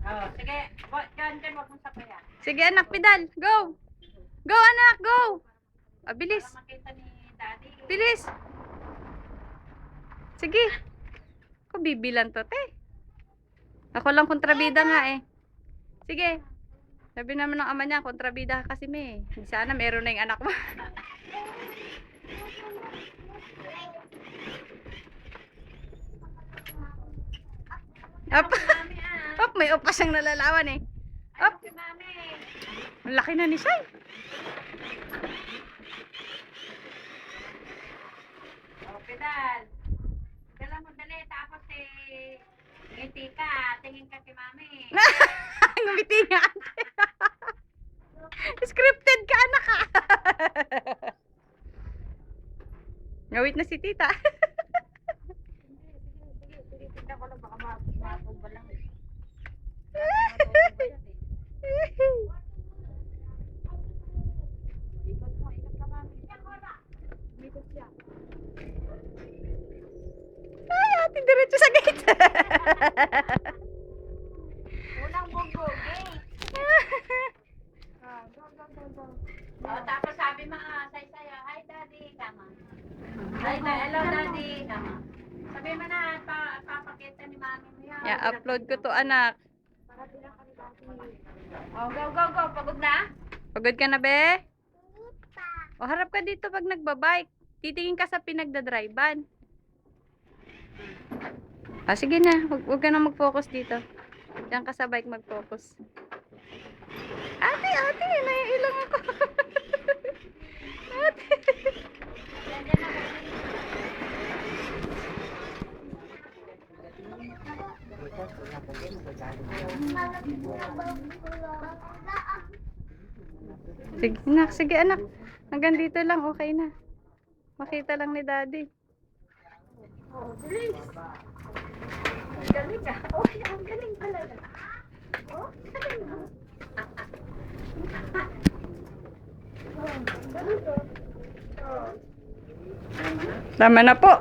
Oh, sige. Diyan, wag mong sapayan. Sige anak, pedal. Go! Go anak, go! Ah, bilis. Para makita ni Daddy. Bilis. Sige. Ako bibilan to, te. Ako lang kontrabida nga eh. Sige. Sabi naman ng ama niya, kontrabida ka kasi me. Sana meron na yung anak mo. Up. Up, may upa siyang nalalawan eh. Up. Si Mami. Ang laki na ni Shai. Oh, pedal. Dala mo dali. Tapos ngiti ka. Tingin ka kay Mami. Ngumiti nga. Scripted ka anak ka. Ngawit na si tita. Sige. Tignan ko lang baka mapugba lang. Ikot ka Mami. Ikot siya. Ay, ate, diretso sa gate. Unang bugo, gate. Go. Oh, tapos sabi mo, say sa'yo, hi daddy, kama. Hello daddy, kama. Sabi mo na, papakita ni mami mo yan. Yeah, upload ko to anak. Oh, go. Pagod na? Pagod ka na be? O harap ka dito pag nagbabike. Titingin ka sa pinagdadrivean. Ah, sige na. Huwag ka na mag-focus dito. Diyan ka sa bike mag-focus. Ate, naiilang ako. Ate. Sige anak. Hanggang dito lang, okay na. Makita lang ni daddy. Oh, bilis. Ang galing ah. Oh, ang galing talaga. Oh, galing ah. Tama na po.